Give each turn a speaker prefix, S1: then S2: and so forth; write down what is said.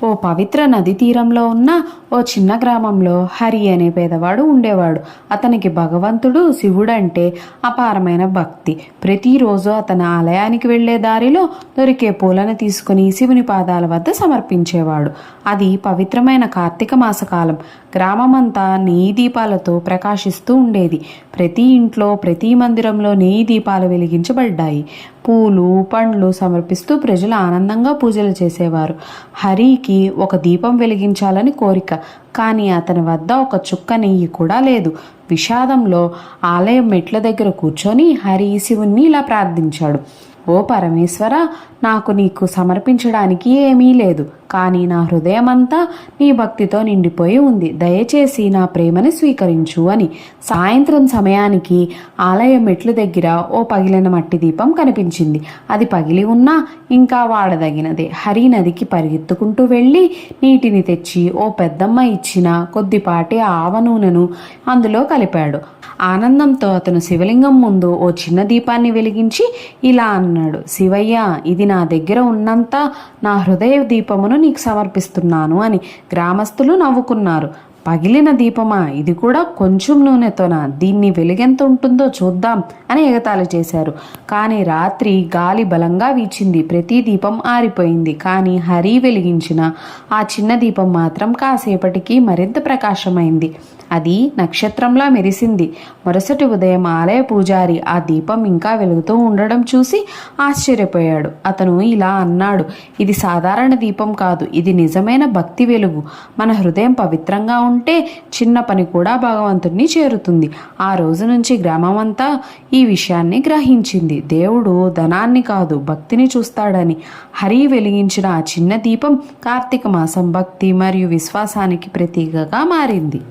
S1: ఓ పవిత్ర నది తీరంలో ఉన్న ఓ చిన్న గ్రామంలో హరి అనే పేదవాడు ఉండేవాడు. అతనికి భగవంతుడు శివుడంటే అపారమైన భక్తి. ప్రతిరోజు అతను ఆలయానికి వెళ్లే దారిలో దొరికే పూలను తీసుకుని శివుని పాదాల వద్ద సమర్పించేవాడు. అది పవిత్రమైన కార్తీక మాసకాలం. గ్రామమంతా నెయ్యి దీపాలతో ప్రకాశిస్తూ ఉండేది. ప్రతి ఇంట్లో, ప్రతి మందిరంలో నెయ్యి దీపాలు వెలిగించబడ్డాయి. పూలు, పండ్లు సమర్పిస్తూ ప్రజలు ఆనందంగా పూజలు చేసేవారు. హరికి ఒక దీపం వెలిగించాలని కోరిక, కానీ అతని వద్ద ఒక చుక్క నెయ్యి కూడా లేదు. విషాదంలో ఆలయం మెట్ల దగ్గర కూర్చొని హరి శివుణ్ణి ఇలా ప్రార్థించాడు: ఓ పరమేశ్వర, నాకు నీకు సమర్పించడానికి ఏమీ లేదు, కానీ నా హృదయమంతా నీ భక్తితో నిండిపోయి ఉంది. దయచేసి నా ప్రేమని స్వీకరించు అని. సాయంత్రం సమయానికి ఆలయ మెట్లు దగ్గర ఓ పగిలిన మట్టి దీపం కనిపించింది. అది పగిలి ఉన్నా ఇంకా వాడదగినదే. హరి నదికి పరిగెత్తుకుంటూ వెళ్ళి నీటిని తెచ్చి ఓ పెద్దమ్మ ఇచ్చిన కొద్దిపాటి ఆవ నూనెను అందులో కలిపాడు. ఆనందంతో అతను శివలింగం ముందు ఓ చిన్న దీపాన్ని వెలిగించి ఇలా అన్నాడు: శివయ్య, ఇది నా దగ్గర ఉన్నంత నా హృదయ దీపమును నీకు సమర్పిస్తున్నాను అని. గ్రామస్తులు నవ్వుకున్నారు. పగిలిన దీపమా, ఇది కూడా కొంచెం నూనెతోనా? దీన్ని వెలుగెంత ఉంటుందో చూద్దాం అని ఎగతాళి చేశారు. కానీ రాత్రి గాలి బలంగా వీచింది. ప్రతి దీపం ఆరిపోయింది. కానీ హరి వెలిగించిన ఆ చిన్న దీపం మాత్రం కాసేపటికి మరింత ప్రకాశమైంది. అది నక్షత్రంలా మెరిసింది. మరుసటి ఉదయం ఆలయ పూజారి ఆ దీపం ఇంకా వెలుగుతూ ఉండడం చూసి ఆశ్చర్యపోయాడు. అతను ఇలా అన్నాడు: ఇది సాధారణ దీపం కాదు, ఇది నిజమైన భక్తి వెలుగు. మన హృదయం పవిత్రంగా ఉంటే చిన్న పని కూడా భగవంతుడిని చేరుతుంది. ఆ రోజు నుంచి గ్రామం అంతా ఈ విషయాన్ని గ్రహించింది. దేవుడు ధనాన్ని కాదు, భక్తిని చూస్తాడని. హరి వెలిగించిన ఆ చిన్న దీపం కార్తీక మాసం భక్తి మరియు విశ్వాసానికి ప్రతీకగా మారింది.